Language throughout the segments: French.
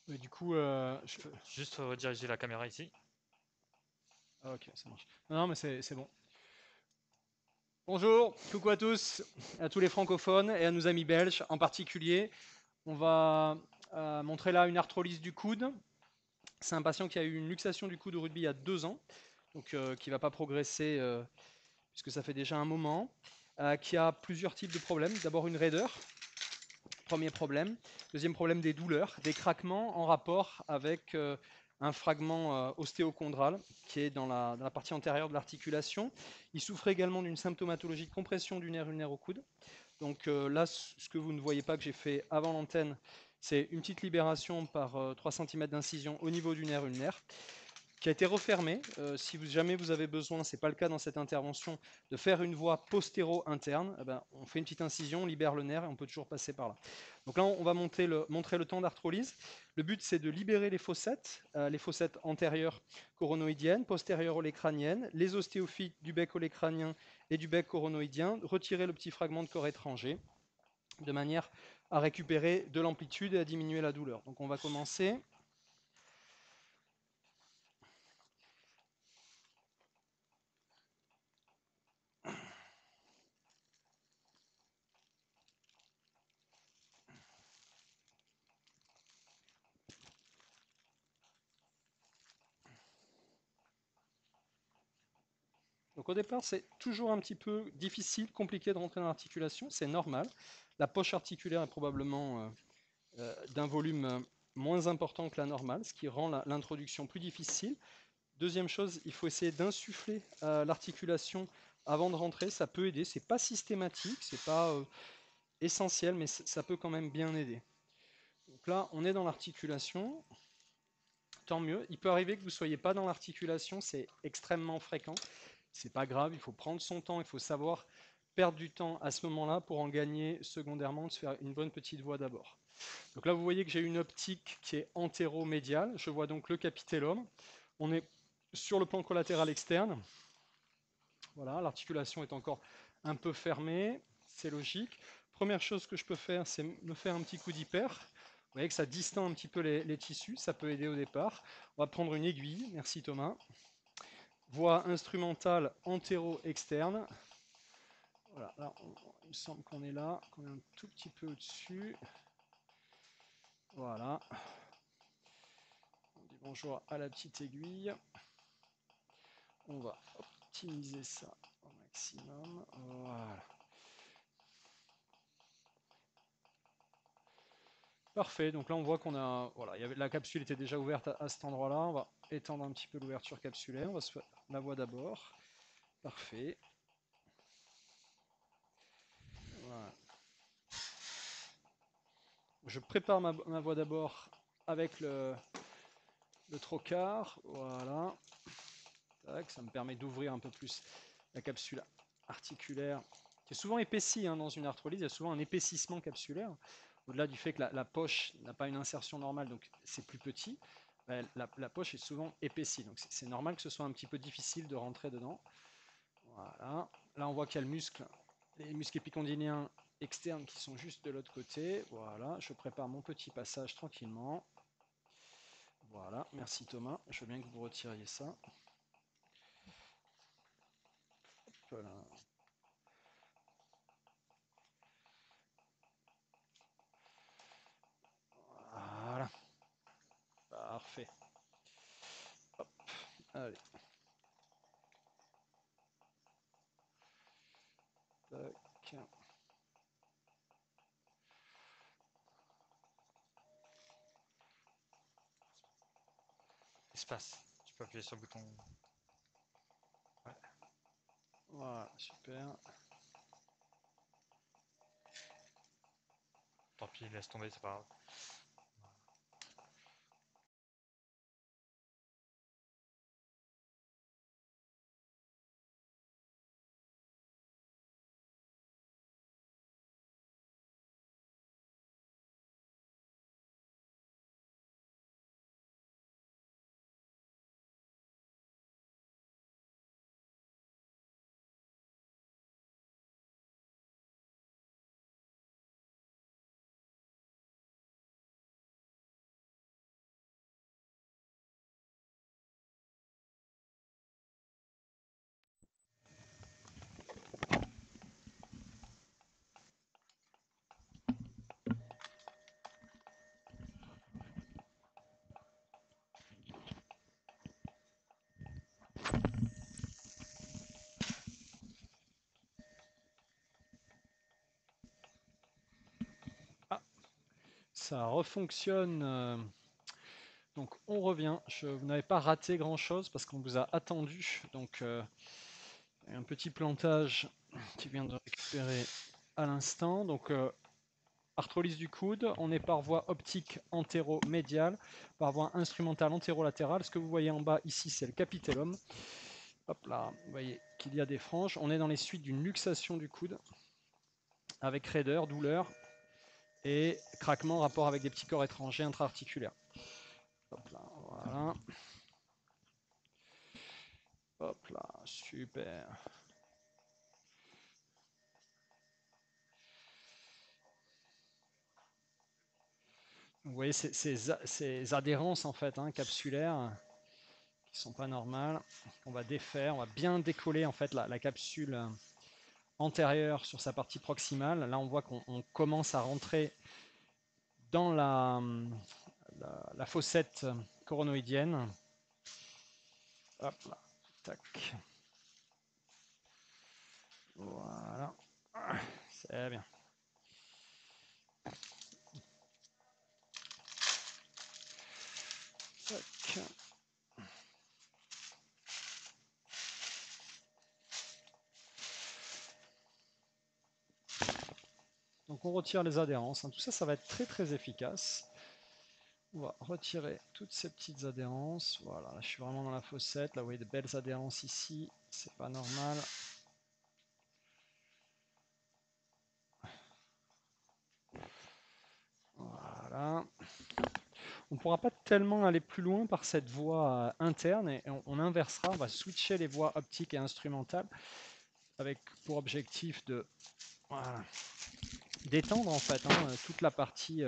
Et du coup, Juste rediriger la caméra ici. ah, ok, ça marche. Non, non, mais c'est bon. Bonjour, coucou à tous les francophones et à nos amis belges en particulier. On va montrer là une arthrolyse du coude. C'est un patient qui a eu une luxation du coude au rugby il y a 2 ans, donc qui ne va pas progresser puisque ça fait déjà un moment, qui a plusieurs types de problèmes. D'abord une raideur, premier problème. Deuxième problème, des douleurs, des craquements en rapport avec un fragment ostéochondral qui est dans la partie antérieure de l'articulation. Il souffrait également d'une symptomatologie de compression du nerf ulnaire au coude. Donc là, ce que vous ne voyez pas que j'ai fait avant l'antenne, c'est une petite libération par 3 cm d'incision au niveau du nerf ulnaire qui a été refermé. Si jamais vous avez besoin, ce n'est pas le cas dans cette intervention, de faire une voie postéro-interne, eh ben, on fait une petite incision, on libère le nerf et on peut toujours passer par là. Donc là, on va montrer le temps d'arthrolyse. Le but, c'est de libérer les fossettes antérieures coronoïdiennes, postérieures olécraniennes, les ostéophytes du bec olécranien et du bec coronoïdien, retirer le petit fragment de corps étranger de manière à récupérer de l'amplitude et à diminuer la douleur. Donc on va commencer. Donc au départ, c'est toujours un petit peu difficile, compliqué de rentrer dans l'articulation, c'est normal. La poche articulaire est probablement d'un volume moins important que la normale, ce qui rend l'introduction plus difficile. Deuxième chose, il faut essayer d'insuffler l'articulation avant de rentrer, ça peut aider. C'est pas systématique, c'est pas essentiel, mais ça peut quand même bien aider. Donc là, on est dans l'articulation, tant mieux. Il peut arriver que vous ne soyez pas dans l'articulation, c'est extrêmement fréquent. C'est pas grave, il faut prendre son temps, il faut savoir perdre du temps à ce moment-là pour en gagner secondairement, de se faire une bonne petite voie d'abord. Donc là, vous voyez que j'ai une optique qui est antéro-médiale. Je vois donc le capitellum. On est sur le plan collatéral externe. Voilà, l'articulation est encore un peu fermée, c'est logique. Première chose que je peux faire, c'est me faire un petit coup d'hyper. Vous voyez que ça distend un petit peu les tissus, ça peut aider au départ. On va prendre une aiguille, merci Thomas. Voie instrumentale antéro-externe. Voilà, là, il me semble qu'on est là, qu'on est un tout petit peu au-dessus. Voilà. On dit bonjour à la petite aiguille. On va optimiser ça au maximum. Voilà. Parfait, donc là on voit qu'on a, voilà, la capsule était déjà ouverte à cet endroit-là, on va étendre un petit peu l'ouverture capsulaire, on va se faire la voie d'abord, parfait. Voilà. Je prépare ma voie d'abord avec le trocar, voilà. Tac, ça me permet d'ouvrir un peu plus la capsule articulaire, qui est souvent épaissie dans une arthrolyse, il y a souvent un épaississement capsulaire, au-delà du fait que la poche n'a pas une insertion normale, donc c'est plus petit, la poche est souvent épaissie, donc c'est normal que ce soit un petit peu difficile de rentrer dedans. Voilà, là on voit qu'il y a les muscles épicondyliens externes qui sont juste de l'autre côté, voilà, je prépare mon petit passage tranquillement. Voilà, merci Thomas, je veux bien que vous retiriez ça. Voilà. Voilà, parfait. Hop, allez. Tac. Espace. Tu peux appuyer sur le bouton. Ouais. Voilà, super. Tant pis, laisse tomber, c'est pas grave. ça refonctionne. Donc on revient. Vous n'avez pas raté grand chose parce qu'on vous a attendu. Donc un petit plantage qui vient de récupérer à l'instant. Donc arthrolyse du coude, on est par voie optique antéro-médiale, par voie instrumentale antéro-latérale. Ce que vous voyez en bas ici, c'est le capitellum. Hop là, vous voyez qu'il y a des franges. On est dans les suites d'une luxation du coude avec raideur, douleur et craquement, rapport avec des petits corps étrangers intra-articulaires. Hop là, voilà. Hop là, super. Vous voyez ces adhérences en fait capsulaires qui sont pas normales. On va défaire, on va bien décoller en fait la capsule antérieure sur sa partie proximale. Là on voit qu'on commence à rentrer dans la fossette coronoïdienne. Hop là, tac. Voilà, c'est bien. Tac. Donc on retire les adhérences. Tout ça, ça va être très très efficace. On va retirer toutes ces petites adhérences. Voilà, là je suis vraiment dans la fossette. Là vous voyez de belles adhérences ici. C'est pas normal. Voilà. On ne pourra pas tellement aller plus loin par cette voie interne et on inversera, on va switcher les voies optiques et instrumentales avec pour objectif de d'étendre en fait toute la partie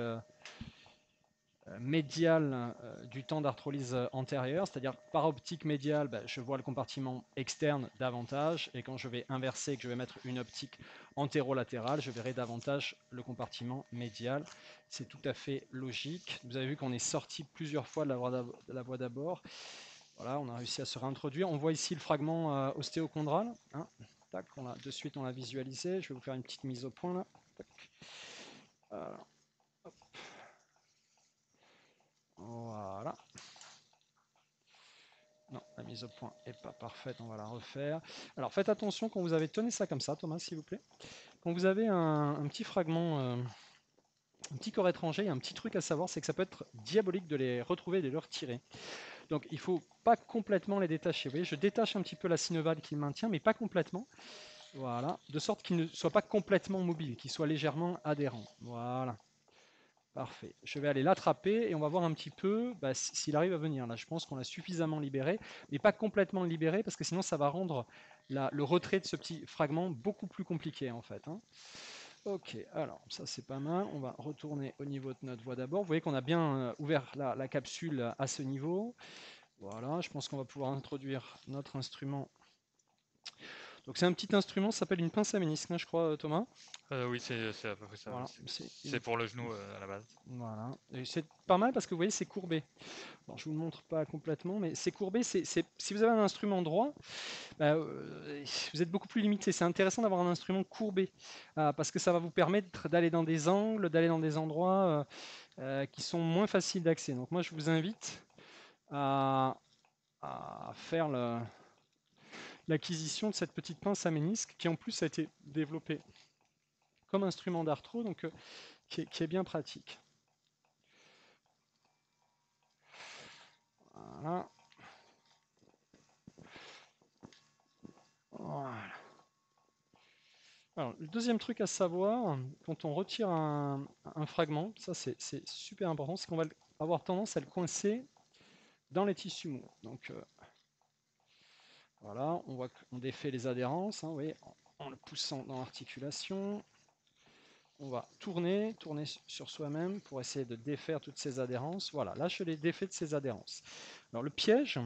médiale du temps d'arthrolyse antérieure, c'est-à-dire par optique médiale, je vois le compartiment externe davantage, et quand je vais inverser et que je vais mettre une optique antérolatérale, je verrai davantage le compartiment médial. C'est tout à fait logique. Vous avez vu qu'on est sorti plusieurs fois de la voie d'abord. Voilà, on a réussi à se réintroduire. On voit ici le fragment ostéochondral. Tac, de suite on l'a visualisé. Je vais vous faire une petite mise au point là. Tac. Alors, hop. Voilà. Non, la mise au point n'est pas parfaite, on va la refaire. Alors faites attention quand vous avez, tenez ça comme ça, Thomas, s'il vous plaît. Quand vous avez un petit fragment, un petit corps étranger, il y a un petit truc à savoir, c'est que ça peut être diabolique de les retrouver et de les retirer. Donc il ne faut pas complètement les détacher. Vous voyez, je détache un petit peu la synovale qui le maintient, mais pas complètement. Voilà, de sorte qu'il ne soit pas complètement mobile, qu'il soit légèrement adhérent. Voilà. Parfait. Je vais aller l'attraper et on va voir un petit peu s'il arrive à venir. Là, je pense qu'on l'a suffisamment libéré, mais pas complètement libéré parce que sinon ça va rendre le retrait de ce petit fragment beaucoup plus compliqué en fait. Ok, alors ça c'est pas mal. On va retourner au niveau de notre voie d'abord. Vous voyez qu'on a bien ouvert la capsule à ce niveau. Voilà, je pense qu'on va pouvoir introduire notre instrument. Donc c'est un petit instrument, ça s'appelle une pince à ménisque, je crois, Thomas. Oui, c'est à peu près ça. Voilà, c'est pour le genou à la base. Voilà, c'est pas mal parce que vous voyez c'est courbé. Bon, je vous le montre pas complètement, mais c'est courbé. Si vous avez un instrument droit, vous êtes beaucoup plus limité. C'est intéressant d'avoir un instrument courbé parce que ça va vous permettre d'aller dans des angles, d'aller dans des endroits qui sont moins faciles d'accès. Donc moi je vous invite à faire l'acquisition de cette petite pince à ménisque qui en plus a été développée comme instrument d'arthro, donc qui est bien pratique. Voilà. Voilà. Alors, le deuxième truc à savoir, quand on retire un fragment, ça c'est super important, c'est qu'on va avoir tendance à le coincer dans les tissus mous. Donc voilà, on voit qu'on défait les adhérences, vous voyez, en le poussant dans l'articulation. On va tourner sur soi-même pour essayer de défaire toutes ces adhérences. Voilà, là je l'ai défait de ces adhérences. Alors le piège,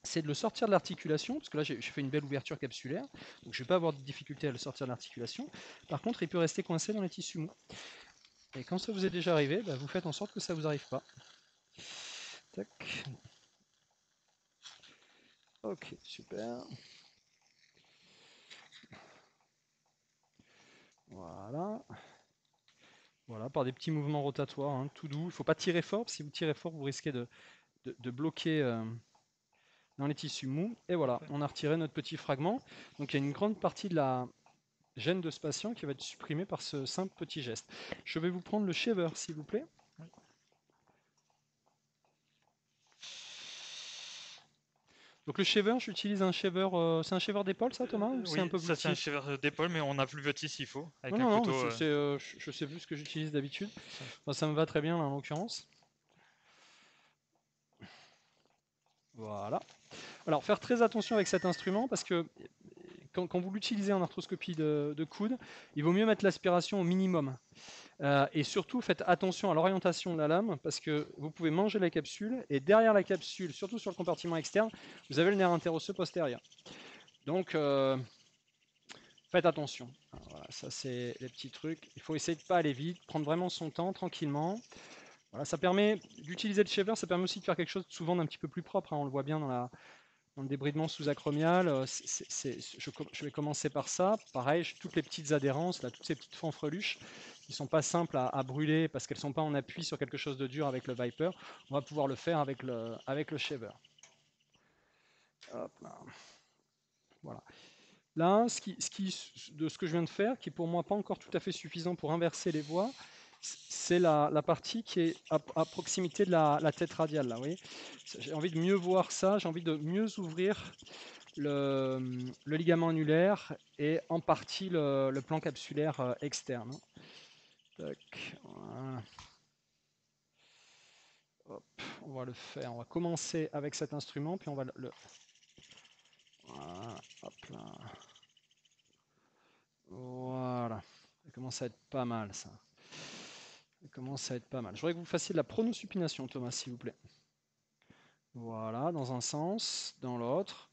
c'est de le sortir de l'articulation, parce que là j'ai fait une belle ouverture capsulaire, donc je ne vais pas avoir de difficulté à le sortir de l'articulation. Par contre, il peut rester coincé dans les tissus mous. Et quand ça vous est déjà arrivé, vous faites en sorte que ça ne vous arrive pas. Tac. Ok, super. Voilà. Voilà, par des petits mouvements rotatoires, hein, tout doux. Il ne faut pas tirer fort. Si vous tirez fort, vous risquez de bloquer dans les tissus mous. Et voilà, Parfait. on a retiré notre petit fragment. Donc il y a une grande partie de la gêne de ce patient qui va être supprimée par ce simple petit geste. Je vais vous prendre le shaver, s'il vous plaît. Oui. Donc le shaver, j'utilise un shaver, c'est un shaver d'épaule ça Thomas, ou c'est un Oui, peu plus ça c'est un petit? shaver d'épaule, mais on a plus petit s'il faut, Non, avec un non, non, couteau. je sais plus ce que j'utilise d'habitude. Ça- Enfin, ça me va très bien là, en l'occurrence. Voilà. Alors faire très attention avec cet instrument parce que quand vous l'utilisez en arthroscopie de coude, il vaut mieux mettre l'aspiration au minimum. Et surtout, faites attention à l'orientation de la lame parce que vous pouvez manger la capsule et derrière la capsule, surtout sur le compartiment externe, vous avez le nerf interosseux postérieur. Donc, faites attention. Alors, voilà, ça, c'est les petits trucs. Il faut essayer de ne pas aller vite, prendre vraiment son temps, tranquillement. Voilà, ça permet d'utiliser le shaver, ça permet aussi de faire quelque chose souvent d'un petit peu plus propre. Hein, on le voit bien dans le débridement sous-acromial. Je vais commencer par ça. Pareil, toutes les petites adhérences, là, toutes ces petites fanfreluches qui ne sont pas simples à brûler parce qu'elles ne sont pas en appui sur quelque chose de dur avec le Viper. On va pouvoir le faire avec le shaver. Hop là. Voilà. Là, de ce que je viens de faire, qui est pour moi pas encore tout à fait suffisant pour inverser les voies, c'est la partie qui est à proximité de la tête radiale. Là, vous voyez, j'ai envie de mieux voir ça, j'ai envie de mieux ouvrir le ligament annulaire et en partie le plan capsulaire externe. Tac, voilà. Hop, on va le faire, on va commencer avec cet instrument, puis on va voilà, hop là. Voilà, ça commence à être pas mal ça. Ça commence à être pas mal. Je voudrais que vous fassiez de la pronosupination, Thomas, s'il vous plaît. Voilà, dans un sens, dans l'autre.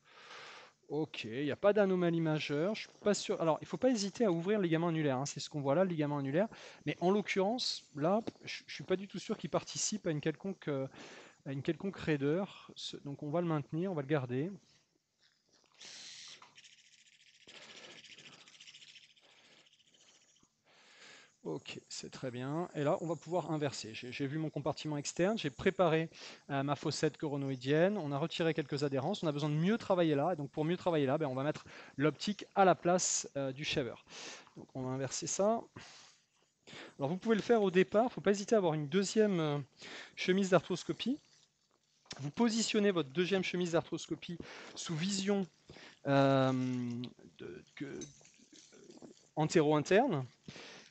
Ok, il n'y a pas d'anomalie majeure. Je suis pas sûr. Alors, il ne faut pas hésiter à ouvrir le ligament annulaire. Hein, c'est ce qu'on voit là, le ligament annulaire. Mais en l'occurrence, là, je ne suis pas du tout sûr qu'il participe à une quelconque raideur. Donc, on va le maintenir, on va le garder. Ok, c'est très bien. Et là, on va pouvoir inverser. J'ai vu mon compartiment externe, j'ai préparé ma fossette coronoïdienne, on a retiré quelques adhérences, on a besoin de mieux travailler là. Et donc pour mieux travailler là, on va mettre l'optique à la place du shaver. Donc on va inverser ça. Alors vous pouvez le faire au départ, il ne faut pas hésiter à avoir une deuxième chemise d'arthroscopie. Vous positionnez votre deuxième chemise d'arthroscopie sous vision antéro-interne.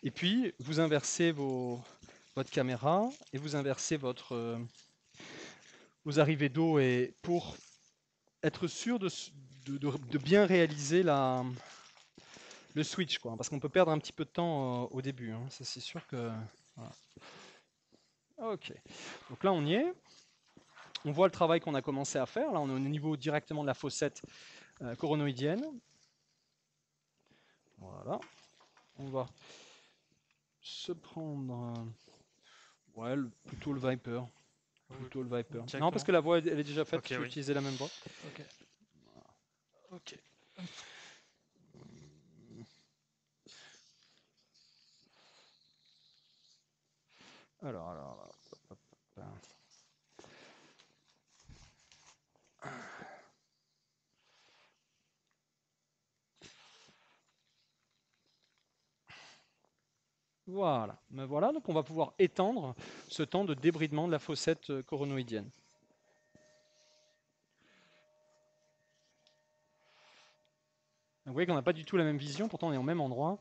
Et puis, vous inversez votre caméra et vous inversez vos arrivées d'eau pour être sûr de bien réaliser le switch, quoi, parce qu'on peut perdre un petit peu de temps au début. Hein, ça, c'est sûr que... Voilà. Ok, donc là, on y est. On voit le travail qu'on a commencé à faire. Là, on est au niveau directement de la fossette coronoïdienne. Voilà. On va se prendre... ouais, plutôt le Viper. Plutôt le Viper. Non, parce Directement. que la voix, elle est déjà faite, Ok, parce que j'ai oui. utilisé la même voix. Ok. Ok. Alors, voilà. Mais voilà, donc on va pouvoir étendre ce temps de débridement de la fossette coronoïdienne. Vous voyez qu'on n'a pas du tout la même vision, pourtant on est au même endroit.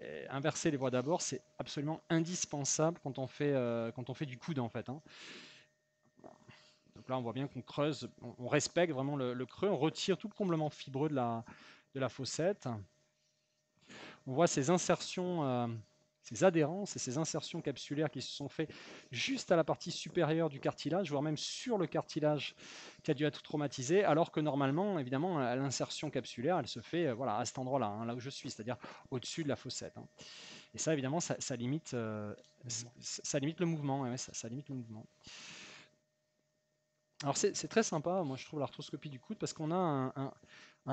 Et inverser les voies d'abord, c'est absolument indispensable quand on fait du coude en fait. Hein. Donc là, on voit bien qu'on creuse, on respecte vraiment le creux, on retire tout le comblement fibreux de la fossette. On voit ces insertions, ces adhérences et ces insertions capsulaires qui se sont faites juste à la partie supérieure du cartilage, voire même sur le cartilage qui a dû être traumatisé, alors que normalement, évidemment, l'insertion capsulaire, elle se fait voilà, à cet endroit-là, hein, là où je suis, c'est-à-dire au-dessus de la fossette. Hein. Et ça, évidemment, ça limite le mouvement. Ouais, ça limite le mouvement. Alors c'est très sympa, moi je trouve l'arthroscopie du coude parce qu'on a un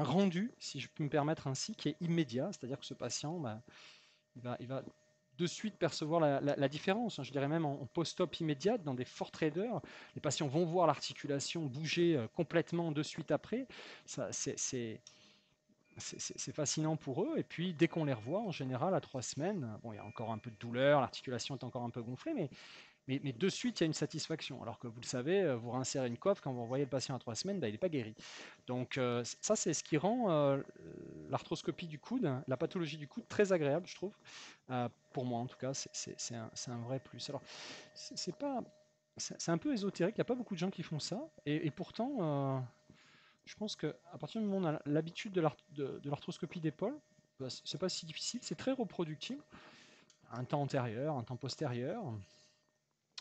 rendu, si je peux me permettre ainsi, qui est immédiat, c'est-à-dire que ce patient, il va de suite percevoir la différence, hein. Je dirais même en post-op immédiate, dans des forts traders, les patients vont voir l'articulation bouger complètement de suite après. C'est fascinant pour eux. Et puis, dès qu'on les revoit, en général, à 3 semaines, bon, il y a encore un peu de douleur, l'articulation est encore un peu gonflée, mais de suite, il y a une satisfaction. Alors que vous le savez, vous réinsérez une coiffe, quand vous revoyez le patient à 3 semaines, bah, il n'est pas guéri. Donc, ça, c'est ce qui rend l'arthroscopie du coude, la pathologie du coude, très agréable, je trouve. Pour moi, en tout cas, c'est un vrai plus. Alors, c'est pas. C'est un peu ésotérique, il n'y a pas beaucoup de gens qui font ça, et pourtant, je pense qu'à partir du moment où on a l'habitude de l'arthroscopie d'épaule, bah, c'est pas si difficile, c'est très reproductible. Un temps antérieur, un temps postérieur.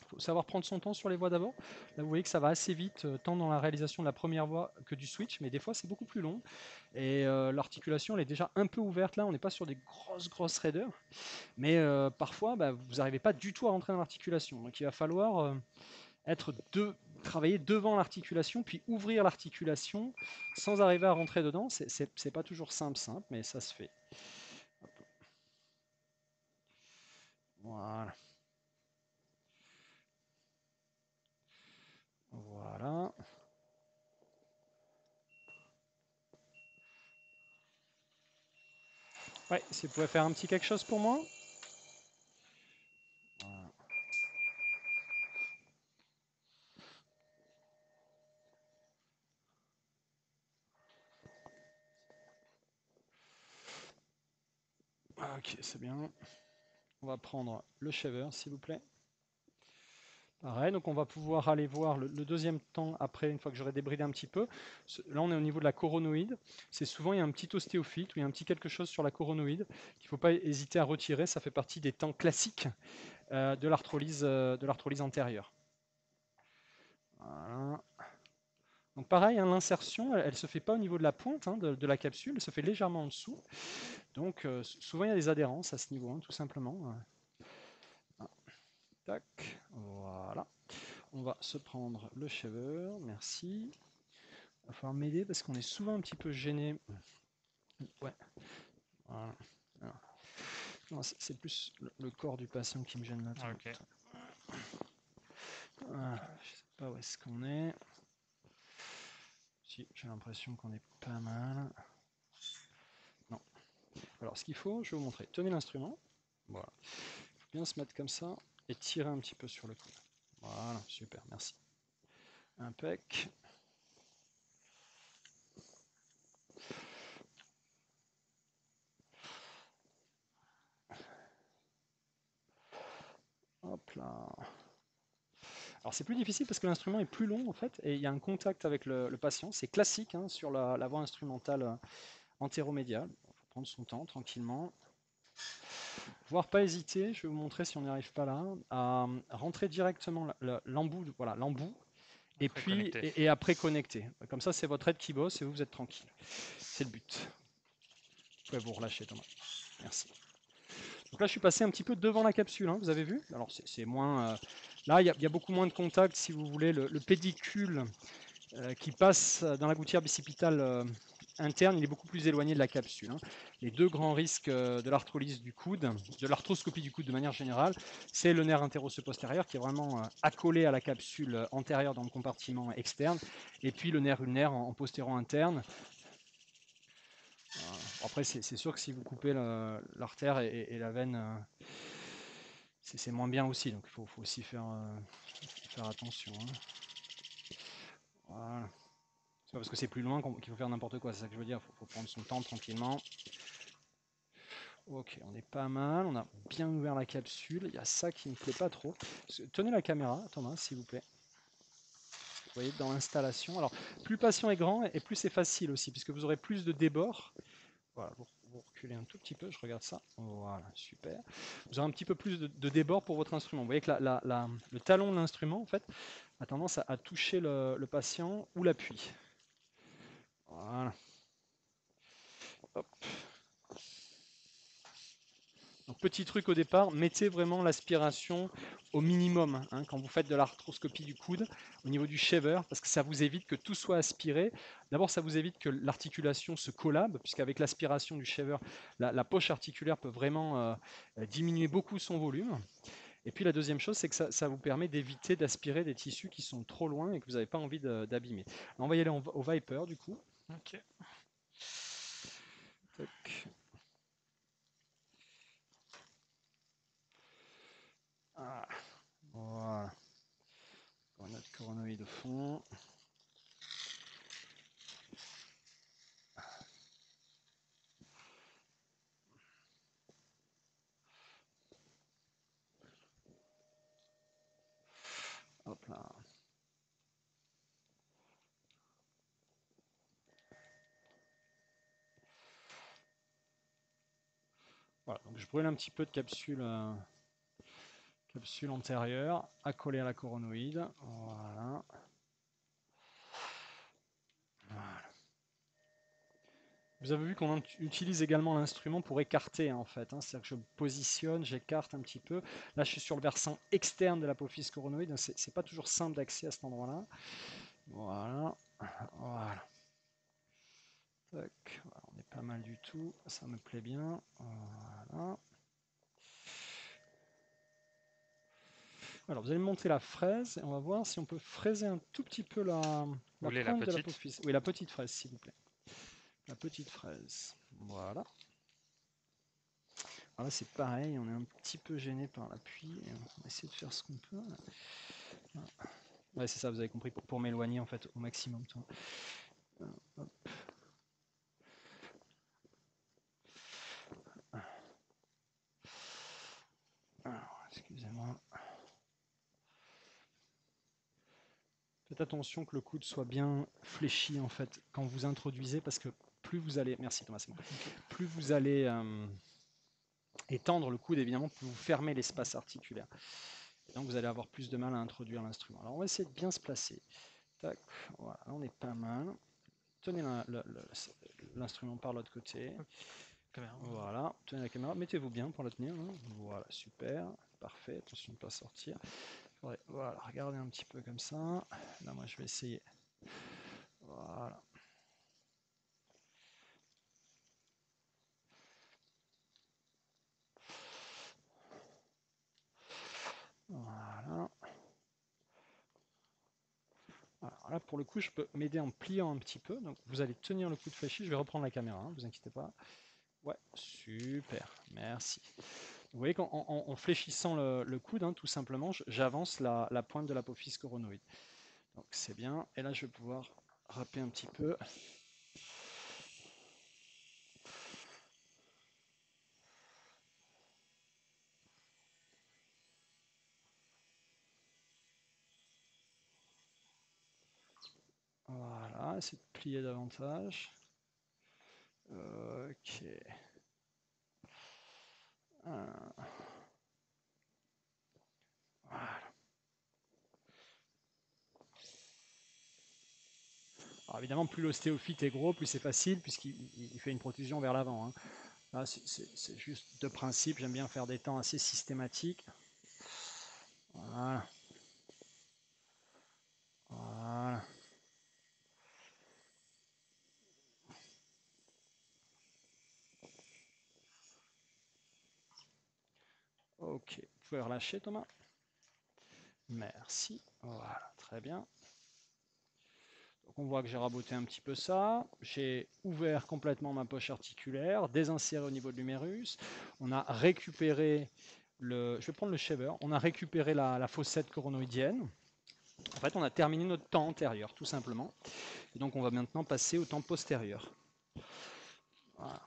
Il faut savoir prendre son temps sur les voies d'avant. Là, vous voyez que ça va assez vite, tant dans la réalisation de la première voie que du switch, mais des fois c'est beaucoup plus long. Et l'articulation, elle est déjà un peu ouverte là, on n'est pas sur des grosses raideurs. Mais parfois, bah, vous n'arrivez pas du tout à rentrer dans l'articulation. Donc il va falloir travailler devant l'articulation, puis ouvrir l'articulation sans arriver à rentrer dedans. C'est pas toujours simple, mais ça se fait. Voilà. Voilà. Ouais, si vous pouvez faire un petit quelque chose pour moi. Ok, c'est bien. On va prendre le shaver, s'il vous plaît. Pareil, donc on va pouvoir aller voir le deuxième temps après, une fois que j'aurai débridé un petit peu. Là, on est au niveau de la coronoïde. C'est souvent, il y a un petit ostéophyte ou il y a un petit quelque chose sur la coronoïde qu'il ne faut pas hésiter à retirer. Ça fait partie des temps classiques de l'arthrolyse antérieure. Voilà. Donc pareil, hein, l'insertion, elle ne se fait pas au niveau de la pointe de la capsule, elle se fait légèrement en dessous. Donc souvent, il y a des adhérences à ce niveau, tout simplement. Tac, voilà. On va se prendre le shaver, merci. Il va falloir m'aider parce qu'on est souvent un petit peu gêné. Ouais, voilà. C'est plus le corps du patient qui me gêne là. Ok. Voilà, je sais pas où est-ce qu'on est. Si, j'ai l'impression qu'on est pas mal. Non. Alors, ce qu'il faut, je vais vous montrer. Tenez l'instrument. Voilà. Il faut bien se mettre comme ça et tirer un petit peu sur le coude. Voilà, super, merci. Impec. Hop là. Alors c'est plus difficile parce que l'instrument est plus long en fait et il y a un contact avec le patient. C'est classique sur la voie instrumentale antéromédiale. Il faut prendre son temps tranquillement. Voire pas hésiter, je vais vous montrer si on n'y arrive pas là, à rentrer directement l'embout, voilà, l'embout, et Après puis connecter. et après connecter. Comme ça, c'est votre aide qui bosse et vous êtes tranquille. C'est le but. Vous pouvez vous relâcher, Thomas. Merci. Donc là, je suis passé un petit peu devant la capsule, vous avez vu. Alors c'est moins. Là, il y a beaucoup moins de contact, si vous voulez. Le pédicule qui passe dans la gouttière bicipitale interne, il est beaucoup plus éloigné de la capsule. Les deux grands risques de l'arthrolyse du coude, de l'arthroscopie du coude de manière générale, c'est le nerf interosseux postérieur qui est vraiment accolé à la capsule antérieure dans le compartiment externe, et puis le nerf ulnaire en postéro interne. Après, c'est sûr que si vous coupez l'artère et la veine, c'est moins bien aussi, donc il faut aussi faire attention. Voilà. C'est pas parce que c'est plus loin qu'il faut faire n'importe quoi, c'est ça que je veux dire. Il faut prendre son temps tranquillement. Ok, on est pas mal, on a bien ouvert la capsule. Il y a ça qui ne me plaît pas trop. Tenez la caméra, Thomas, s'il vous plaît. Vous voyez, dans l'installation. Alors, plus le patient est grand et plus c'est facile aussi, puisque vous aurez plus de débord. Voilà, vous reculez un tout petit peu, je regarde ça. Voilà, super. Vous aurez un petit peu plus de débord pour votre instrument. Vous voyez que le talon de l'instrument, en fait, a tendance à toucher le patient ou l'appui. Voilà. Hop. Donc, petit truc au départ, mettez vraiment l'aspiration au minimum hein, quand vous faites de l'arthroscopie du coude au niveau du shaver, parce que ça vous évite que tout soit aspiré. D'abord, ça vous évite que l'articulation se collabe, puisqu'avec l'aspiration du shaver, la poche articulaire peut vraiment diminuer beaucoup son volume. Et puis la deuxième chose, c'est que ça vous permet d'éviter d'aspirer des tissus qui sont trop loin et que vous n'avez pas envie d'abîmer. On va y aller au Viper du coup. Ok. Tac. Ah, voilà. On a notre coronoïde au fond. Hop là. Voilà, donc je brûle un petit peu de capsule antérieure, accolée à la coronoïde. Voilà. Voilà. Vous avez vu qu'on utilise également l'instrument pour écarter hein, en fait. Hein, c'est-à-dire que je me positionne, j'écarte un petit peu. Là, je suis sur le versant externe de l'apophyse coronoïde. Donc c'est pas toujours simple d'accès à cet endroit-là. Voilà. Voilà. Tac. Voilà, on est pas mal du tout. Ça me plaît bien. Voilà. Alors, vous allez me montrer la fraise et on va voir si on peut fraiser un tout petit peu la Vous voulez la pointe de petite? l'apophyse. Oui, la petite fraise, s'il vous plaît. La petite fraise. Voilà. Alors là, c'est pareil, on est un petit peu gêné par l'appui. On va essayer de faire ce qu'on peut. Ouais, c'est ça, vous avez compris, pour m'éloigner en fait au maximum. Hop. Alors, excusez-moi. Faites attention que le coude soit bien fléchi en fait quand vous introduisez, parce que plus vous allez, merci Thomas, c'est bon. Plus vous allez étendre le coude, évidemment, plus vous fermez l'espace articulaire. Et donc vous allez avoir plus de mal à introduire l'instrument. Alors on va essayer de bien se placer. Tac, voilà, on est pas mal. Tenez l'instrument par l'autre côté. Caméra. Voilà, tenez la caméra, mettez-vous bien pour la tenir. Hein. Voilà, super, parfait, attention de ne pas sortir. Voilà, regardez un petit peu comme ça. Là, moi, je vais essayer. Voilà. Voilà. Alors là, pour le coup, je peux m'aider en pliant un petit peu. Donc, vous allez tenir le coude fléchi. Je vais reprendre la caméra, hein, vous inquiétez pas. Ouais, super, merci. Vous voyez qu'en fléchissant le coude, hein, tout simplement, j'avance la pointe de l'apophyse coronoïde. Donc, c'est bien. Et là, je vais pouvoir râper un petit peu. Voilà, essayer de plier davantage. Ok. Voilà. Alors évidemment, plus l'ostéophyte est gros, plus c'est facile, puisqu'il fait une protrusion vers l'avant. Hein. Là, c'est juste de principe. J'aime bien faire des temps assez systématiques. Voilà. Voilà. Ok. Vous pouvez relâcher, Thomas. Merci. Voilà, très bien. Donc on voit que j'ai raboté un petit peu ça. J'ai ouvert complètement ma poche articulaire, désinséré au niveau de l'humérus. On a récupéré je vais prendre le shaver. On a récupéré la fossette coronoïdienne. En fait, on a terminé notre temps antérieur, tout simplement. Et donc, on va maintenant passer au temps postérieur. Voilà.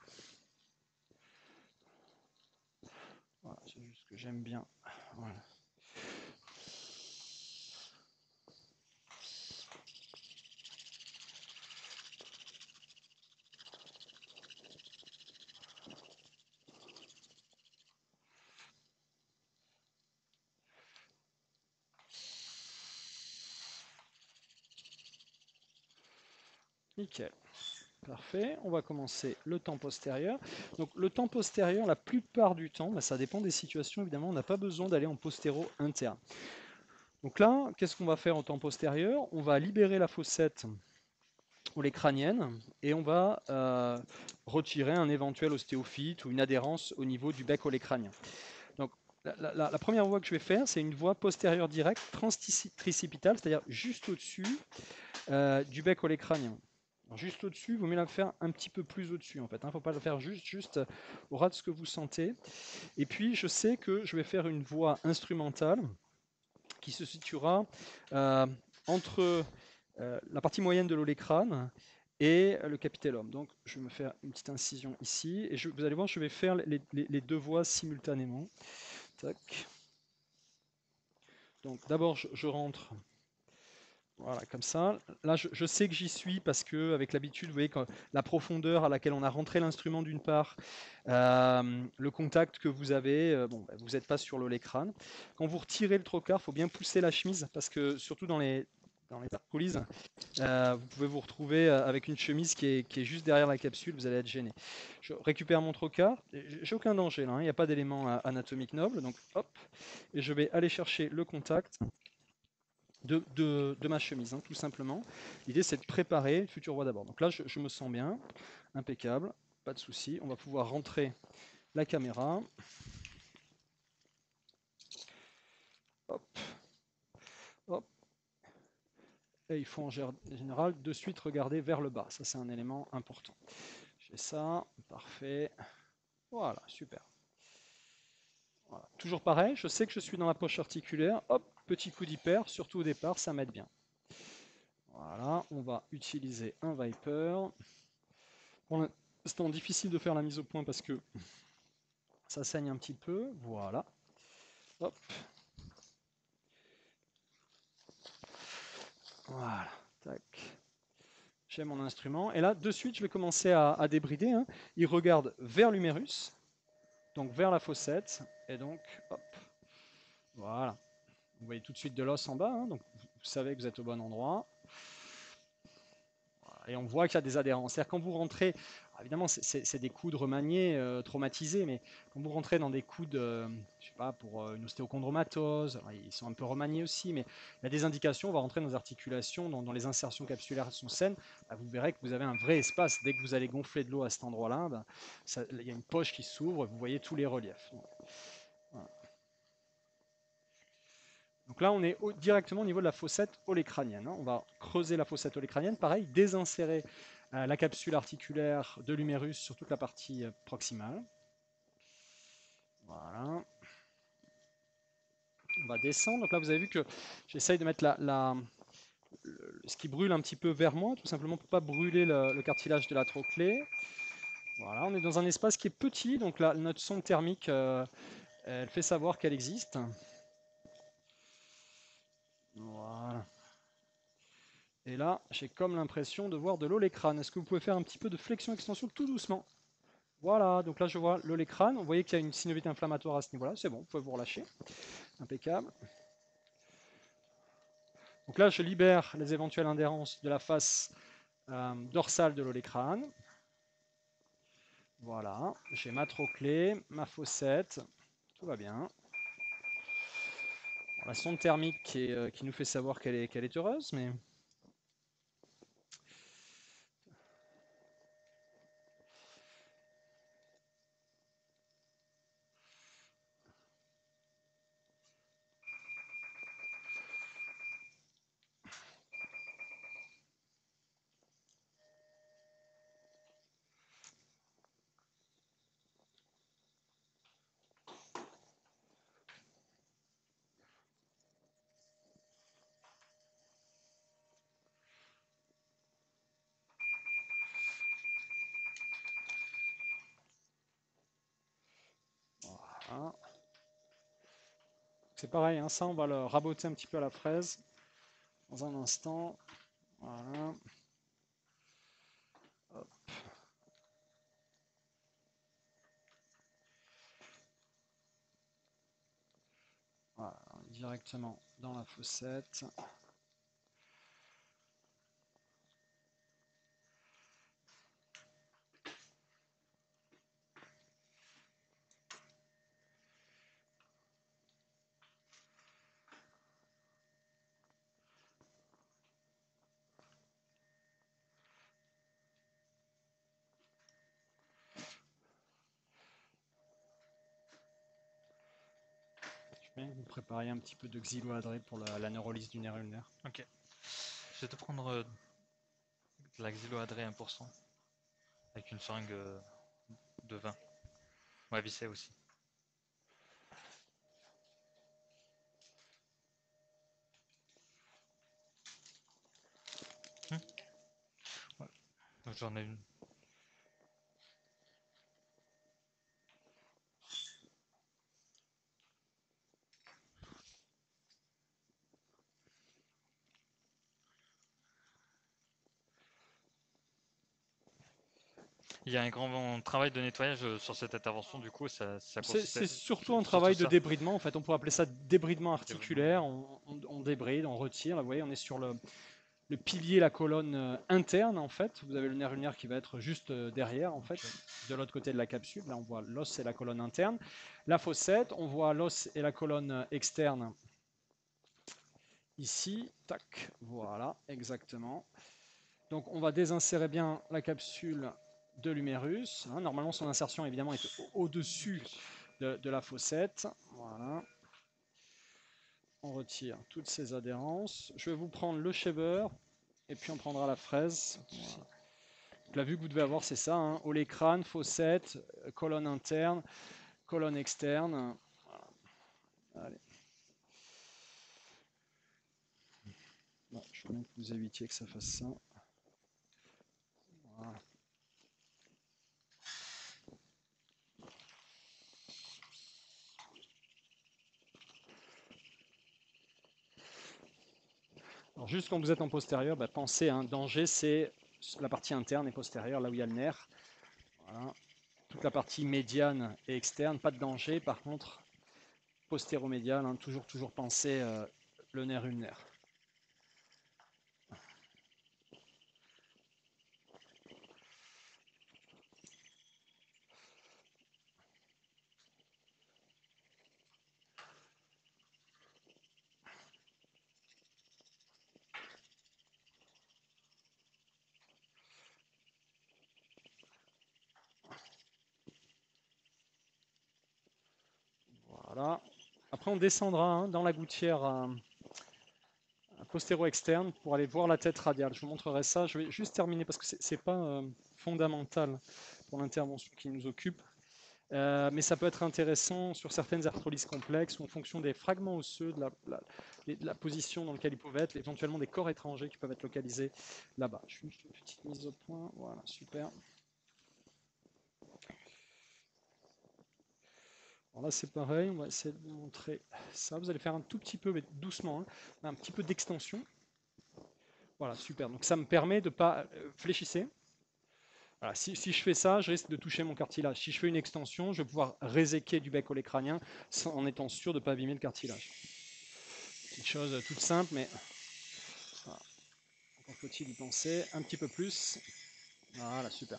Voilà, c'est juste que j'aime bien. Voilà. Nickel. Parfait, on va commencer le temps postérieur. Donc le temps postérieur, la plupart du temps, ça dépend des situations évidemment, on n'a pas besoin d'aller en postéro interne. Donc là, qu'est-ce qu'on va faire en temps postérieur? On va libérer la fossette olécrânienne et on va retirer un éventuel ostéophyte ou une adhérence au niveau du bec olécrânien. Donc la première voie que je vais faire, c'est une voie postérieure directe transtricipitale, c'est-à-dire juste au-dessus du bec olécrânien. Alors, juste au-dessus, il vaut mieux la faire un petit peu plus au-dessus en fait. Il ne faut pas le faire juste au ras de ce que vous sentez. Et puis je sais que je vais faire une voie instrumentale qui se situera entre la partie moyenne de l'olécrâne et le capitellum. Donc je vais me faire une petite incision ici et vous allez voir, je vais faire les deux voies simultanément. Tac. Donc d'abord je rentre. Voilà, comme ça. Là, je sais que j'y suis parce que, avec l'habitude, vous voyez, la profondeur à laquelle on a rentré l'instrument d'une part, le contact que vous avez, bon, vous n'êtes pas sur l'olécrâne. Quand vous retirez le trocar, il faut bien pousser la chemise parce que, surtout dans les coulisses, vous pouvez vous retrouver avec une chemise qui est juste derrière la capsule, vous allez être gêné. Je récupère mon trocar, j'ai aucun danger là, il n'y a pas d'élément anatomique noble, donc hop, et je vais aller chercher le contact de ma chemise, tout simplement. L'idée, c'est de préparer une future voie d'abord. Donc là, je me sens bien, impeccable, pas de souci. On va pouvoir rentrer la caméra. Hop, hop. Et il faut en général de suite regarder vers le bas. Ça, c'est un élément important. J'ai ça, parfait. Voilà, super. Voilà. Toujours pareil, je sais que je suis dans la poche articulaire. Hop, petit coup d'hyper, surtout au départ, ça m'aide bien. Voilà, on va utiliser un Viper. Pour l'instant, difficile de faire la mise au point parce que ça saigne un petit peu. Voilà. Hop. Voilà. Tac. J'ai mon instrument. Et là, de suite, je vais commencer à débrider. Il regarde vers l'humérus, donc vers la fossette. Et donc, hop. Voilà. Vous voyez tout de suite de l'os en bas. Donc, vous savez que vous êtes au bon endroit. Et on voit qu'il y a des adhérences. C'est-à-dire quand vous rentrez, évidemment c'est des coudes remaniés, traumatisés, mais quand vous rentrez dans des coudes, je sais pas, pour une ostéochondromatose, ils sont un peu remaniés aussi, mais il y a des indications, on va rentrer dans les articulations, dans les insertions capsulaires sont saines, vous verrez que vous avez un vrai espace. Dès que vous allez gonfler de l'eau à cet endroit-là, il y a une poche qui s'ouvre, vous voyez tous les reliefs. Voilà. Donc là, on est directement au niveau de la fossette olécrânienne. On va creuser la fossette olécrânienne, pareil, désinsérer la capsule articulaire de l'humérus sur toute la partie proximale. Voilà. On va descendre. Donc là, vous avez vu que j'essaye de mettre ce qui brûle un petit peu vers moi, tout simplement pour ne pas brûler le cartilage de la trochlée. Voilà, on est dans un espace qui est petit, donc là, notre sonde thermique, elle fait savoir qu'elle existe. Voilà. Et là, j'ai comme l'impression de voir de l'olécrâne. Est-ce que vous pouvez faire un petit peu de flexion-extension tout doucement? Voilà, donc là je vois l'olécrâne. Vous voyez qu'il y a une synovite inflammatoire à ce niveau-là. C'est bon, vous pouvez vous relâcher. Impeccable. Donc là, je libère les éventuelles adhérences de la face dorsale de l'olécrâne. Voilà, j'ai ma trochlée, ma fossette. Tout va bien. Bon, la sonde thermique qui nous fait savoir qu'elle est heureuse, mais... Voilà. C'est pareil, ça on va le raboter un petit peu à la fraise dans un instant. Voilà. Hop. Voilà, directement dans la fossette. Vous préparez un petit peu de xyloadré pour la neurolyse du nerf ulnaire. Ok. Je vais te prendre de la xyloadré 1% avec une seringue de 20. Ouais, vissé aussi. Ouais. J'en ai une. Il y a un grand travail de nettoyage sur cette intervention, du coup, ça C'est consiste surtout un surtout travail de ça. débridement. En fait, on pourrait appeler ça débridement articulaire. On débride, on retire. Là, vous voyez, on est sur le pilier, la colonne interne. En fait, vous avez le nerf ulnaire qui va être juste derrière, en fait, de l'autre côté de la capsule. Là, on voit l'os et la colonne interne. La fossette, on voit l'os et la colonne externe. Ici, tac, voilà, exactement. Donc, on va désinsérer bien la capsule de l'humérus. Hein. Normalement, son insertion, évidemment, est au-dessus de la fossette. Voilà. On retire toutes ces adhérences. Je vais vous prendre le shaver et puis on prendra la fraise. Voilà. Donc, la vue que vous devez avoir, c'est ça. Hein. Olécrâne, fossette, colonne interne, colonne externe. Voilà. Allez. Bon, je voudrais que vous évitiez que ça fasse ça. Voilà. Alors juste quand vous êtes en postérieur, pensez, hein, danger, c'est la partie interne et postérieure, là où il y a le nerf. Voilà. Toute la partie médiane et externe, pas de danger. Par contre, postéromédial, hein, toujours penser le nerf ulnaire. Voilà. Après, on descendra hein, dans la gouttière postéro-externe pour aller voir la tête radiale. Je vous montrerai ça. Je vais juste terminer parce que ce n'est pas fondamental pour l'intervention qui nous occupe. Mais ça peut être intéressant sur certaines arthrolyses complexes ou en fonction des fragments osseux, de la position dans laquelle ils peuvent être, éventuellement des corps étrangers qui peuvent être localisés là-bas. Je fais une petite mise au point. Voilà, super. Alors là, c'est pareil, on va essayer de vous montrer ça. Vous allez faire un tout petit peu, mais doucement, hein, un petit peu d'extension. Voilà, super. Donc ça me permet de ne pas fléchissez. Voilà, si je fais ça, je risque de toucher mon cartilage. Si je fais une extension, je vais pouvoir réséquer du bec olécranien en étant sûr de ne pas abîmer le cartilage. Petite chose toute simple, mais voilà. Encore faut-il y penser un petit peu plus. Voilà, super.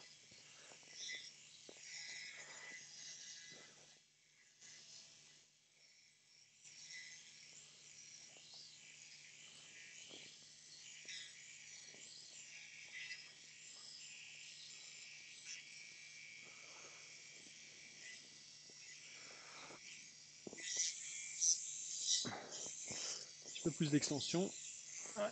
Un petit peu plus d'extension. Ouais.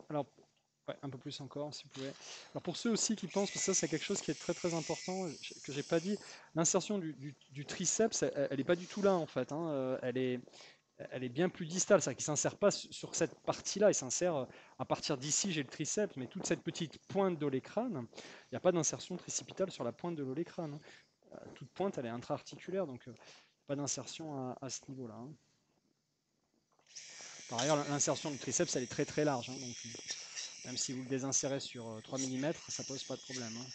Alors, ouais, un peu plus encore, si vous pouvez. Alors pour ceux aussi qui pensent, parce que ça c'est quelque chose qui est très très important, que j'ai pas dit, l'insertion du triceps, elle n'est pas du tout là en fait. Hein, elle est bien plus distale, c'est-à-dire qu'il ne s'insère pas sur cette partie-là, il s'insère à partir d'ici, j'ai le triceps, mais toute cette petite pointe d'olécrâne, il n'y a pas d'insertion tricipitale sur la pointe de l'olécrâne. Hein. Toute pointe, elle est intra-articulaire, donc pas d'insertion à ce niveau-là. Hein. Par ailleurs, l'insertion du triceps, elle est très très large, hein, donc même si vous le désinsérez sur 3 mm, ça pose pas de problème. Hein.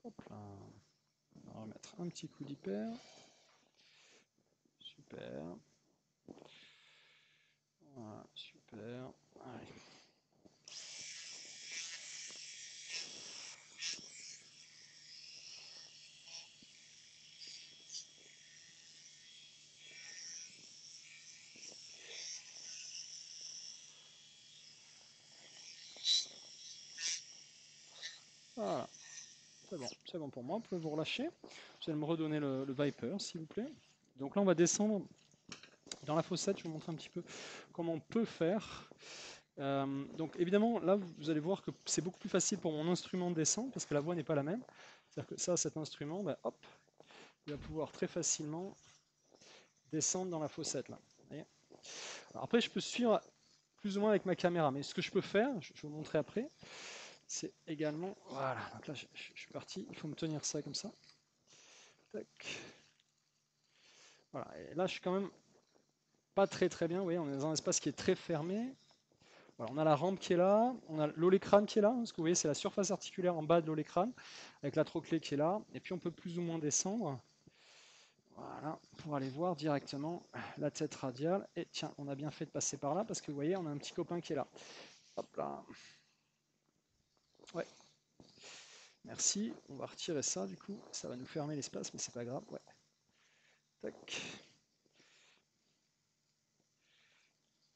Hop là. On va remettre un petit coup d'hyper. Super. Voilà, super. Allez. Voilà, c'est bon pour moi, vous pouvez vous relâcher. Vous allez me redonner le Viper, s'il vous plaît. Donc là, on va descendre dans la fossette, je vais vous montrer un petit peu comment on peut faire. Donc évidemment, là, vous allez voir que c'est beaucoup plus facile pour mon instrument de descendre, parce que la voix n'est pas la même. C'est-à-dire que ça, cet instrument, ben, hop, il va pouvoir très facilement descendre dans la fossette, là. Vous voyez. Alors après, je peux suivre plus ou moins avec ma caméra, mais ce que je peux faire, je vais vous montrer après, c'est également, voilà, donc là, je suis parti, il faut me tenir ça comme ça. Tac. Voilà, et là, je suis quand même pas très très bien, vous voyez, on est dans un espace qui est très fermé. Voilà, on a la rampe qui est là, on a l'olécrane qui est là, parce que vous voyez, c'est la surface articulaire en bas de l'olécrane, avec la trochlée qui est là, et puis on peut plus ou moins descendre, voilà, pour aller voir directement la tête radiale. Et tiens, on a bien fait de passer par là, parce que vous voyez, on a un petit copain qui est là. Hop là. Ouais, merci, on va retirer ça du coup, ça va nous fermer l'espace, mais c'est pas grave, ouais. Tac.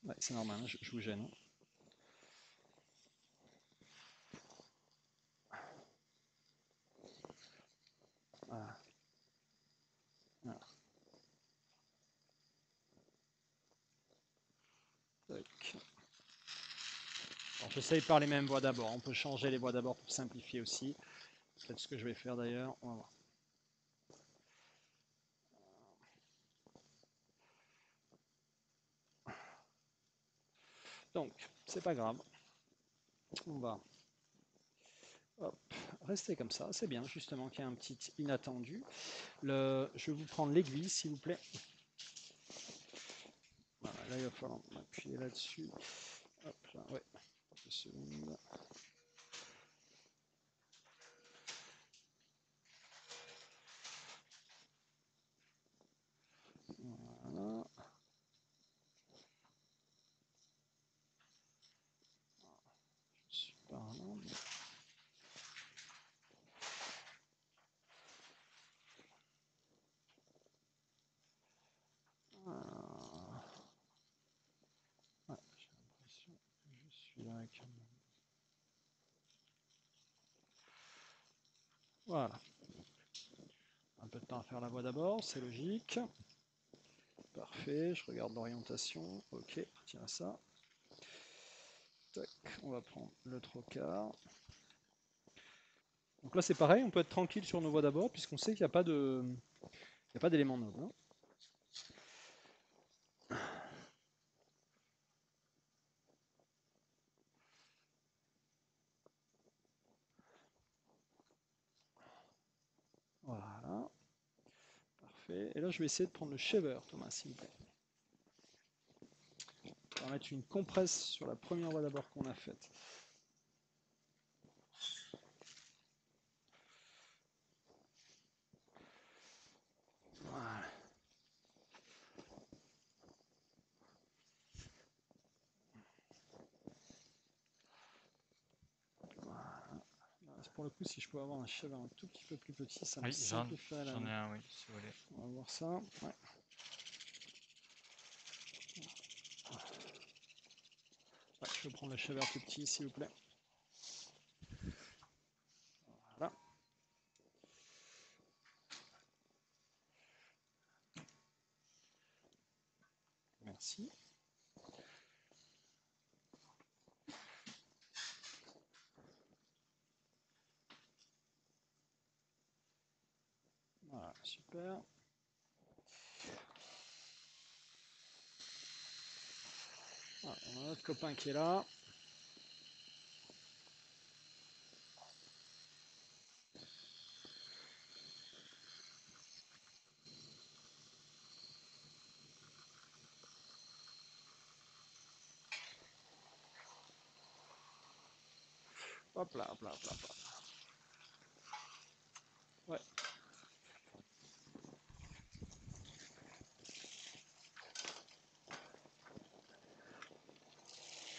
Ouais, c'est normal, hein, je vous gêne. Hein. Voilà. Voilà. Tac. Alors, j'essaye par les mêmes voies d'abord. On peut changer les voies d'abord pour simplifier aussi. C'est peut-être ce que je vais faire d'ailleurs. On va voir. Donc, c'est pas grave. On va hop, rester comme ça. C'est bien, justement, qu'il y ait un petit inattendu. Je vais vous prendre l'aiguille, s'il vous plaît. Voilà, là, il va falloir m'appuyer là-dessus. Hop là, ouais. 2 secondes. Voilà. Je suis par là. Ouais, j'ai l'impression que je suis là avec un... Voilà. Un peu de temps à faire la voie d'abord, c'est logique. Parfait, je regarde l'orientation. Ok, tiens ça. Tac, on va prendre le trocard. Donc là c'est pareil, on peut être tranquille sur nos voies d'abord, puisqu'on sait qu'il n'y a pas d'éléments nobles. Hein. Voilà, parfait. Et là je vais essayer de prendre le shaver, Thomas, s'il vous plaît. On va mettre une compresse sur la première voie d'abord qu'on a faite. Voilà. Pour le coup, si je peux avoir un shaver un tout petit peu plus petit, ça me Oui, simplifierait la j'en vie. ai un, oui, si vous voulez. On va voir ça. Ouais. Ouais, je vais prendre le shaver plus petit, s'il vous plaît. Voilà. Merci. Voilà, super. Voilà, on a notre copain qui est là. Hop là, hop là, hop là. Hop là. Ouais.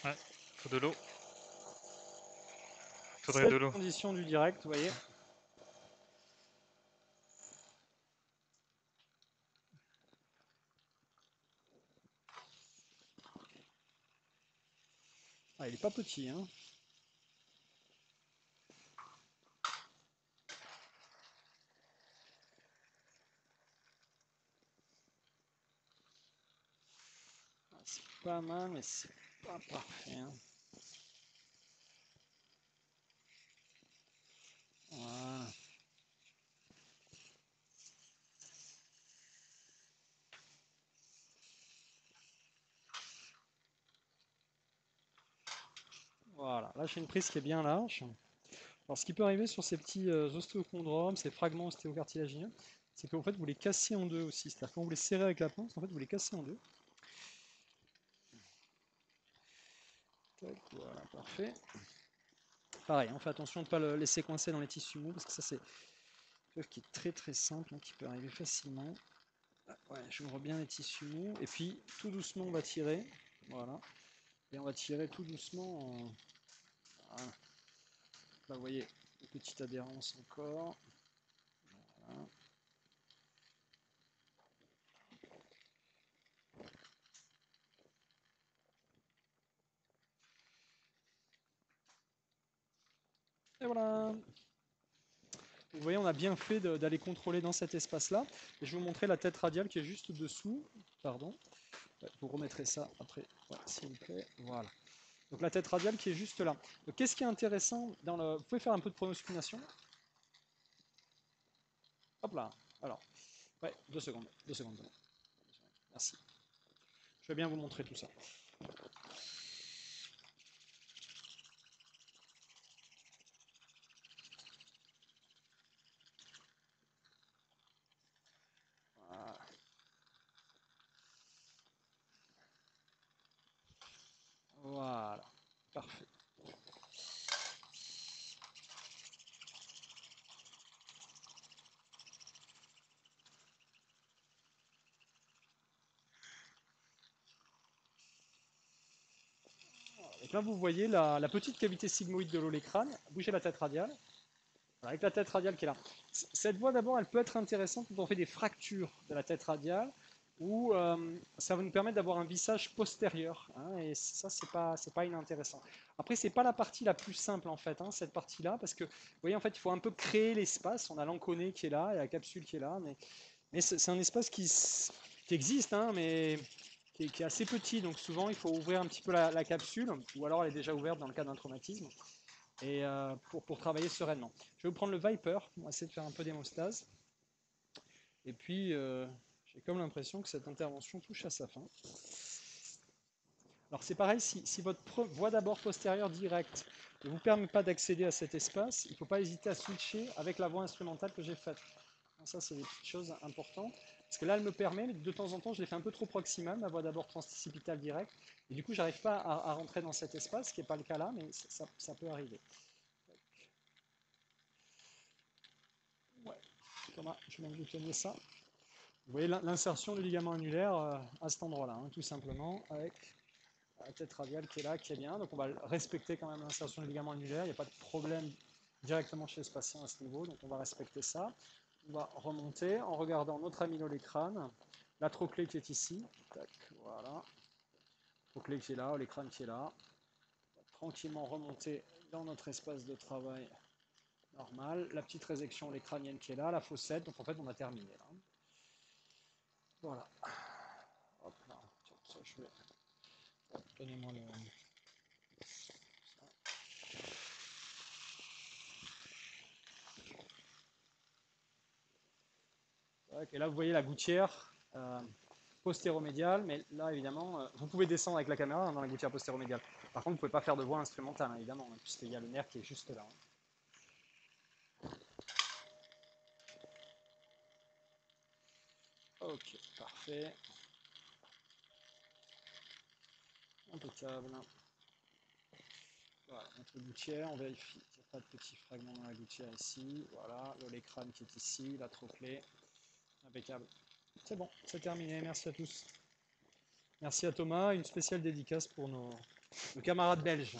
Ouais, faut de l'eau. Faudrait C'est de les l'eau. conditions du direct, vous voyez. Ah, il est pas petit, hein. C'est pas mal, mais c'est pas parfait, hein. Voilà. Voilà, là j'ai une prise qui est bien large. Alors ce qui peut arriver sur ces petits ostéochondromes, ces fragments ostéocartilagineux, c'est qu'en fait vous les cassez en deux aussi. C'est-à-dire quand vous les serrez avec la pince, en fait vous les cassez en deux. Tac, voilà, parfait. Pareil, on fait attention de ne pas le laisser coincer dans les tissus mous, parce que ça c'est une œuvre qui est très très simple, hein, qui peut arriver facilement. Ah, ouais, j'ouvre bien les tissus mous, et puis tout doucement on va tirer, voilà, et on va tirer tout doucement. Voilà. Là vous voyez, une petite adhérence encore. Voilà. Et voilà. Vous voyez, on a bien fait d'aller contrôler dans cet espace-là. Et je vais vous montrer la tête radiale qui est juste dessous. Pardon. Ouais, vous remettrez ça après, ouais, s'il vous plaît. Voilà. Donc la tête radiale qui est juste là. Donc qu'est-ce qui est intéressant dans le... Vous pouvez faire un peu de pronosculation. Hop là. Alors, ouais, 2 secondes. 2 secondes. Merci. Je vais bien vous montrer tout ça. Voilà. Voilà. Parfait. Donc là, vous voyez la petite cavité sigmoïde de l'olécrâne. Bougez la tête radiale. Voilà, avec la tête radiale qui est là. Cette voie, d'abord, elle peut être intéressante quand on fait des fractures de la tête radiale, ou ça va nous permettre d'avoir un vissage postérieur, hein, et ça, c'est pas inintéressant. Après, c'est pas la partie la plus simple, en fait, hein, cette partie-là, parce que, vous voyez, en fait, il faut un peu créer l'espace. On a l'enconé qui est là, et la capsule qui est là, mais c'est un espace qui existe, hein, mais qui est assez petit, donc souvent, il faut ouvrir un petit peu la capsule, ou alors elle est déjà ouverte dans le cas d'un traumatisme, et pour travailler sereinement. Je vais vous prendre le Viper, on va essayer de faire un peu d'hémostase. Et puis, j'ai comme l'impression que cette intervention touche à sa fin. Alors c'est pareil, si votre voie d'abord postérieure directe ne vous permet pas d'accéder à cet espace, il ne faut pas hésiter à switcher avec la voie instrumentale que j'ai faite. Ça, c'est des petites choses importantes. Parce que là, elle me permet, mais de temps en temps, je l'ai fait un peu trop proximal, ma voie d'abord transcipitale directe. Et du coup, j'arrive pas à rentrer dans cet espace, ce qui n'est pas le cas là, mais ça peut arriver. Ouais. Thomas, je vais vous tenir ça. Vous voyez l'insertion du ligament annulaire à cet endroit-là, hein, tout simplement, avec la tête radiale qui est là, qui est bien. Donc on va respecter quand même l'insertion du ligament annulaire. Il n'y a pas de problème directement chez ce patient à ce niveau, donc on va respecter ça. On va remonter en regardant notre amylolécrâne, la trochlée qui est ici. Tac, voilà. Trochlée qui est là, l'écrâne qui est là. On va tranquillement remonter dans notre espace de travail normal. La petite résection lécranienne qui est là, la fossette. Donc en fait, on a terminé là. Voilà. Hop là. Tiens, ça, je vais... Donnez-moi le... Et là, vous voyez la gouttière postéromédiale, mais là, évidemment, vous pouvez descendre avec la caméra dans la gouttière postéromédiale. Par contre, vous ne pouvez pas faire de voie instrumentale, hein, évidemment, hein, puisqu'il y a le nerf qui est juste là. Hein. Ok, parfait. Impeccable. Voilà, notre gouttière, on vérifie qu'il n'y a pas de petits fragments dans la gouttière ici. Voilà, l'olécrâne qui est ici, la trochlée. Impeccable. C'est bon, c'est terminé. Merci à tous. Merci à Thomas. Une spéciale dédicace pour nos camarades belges.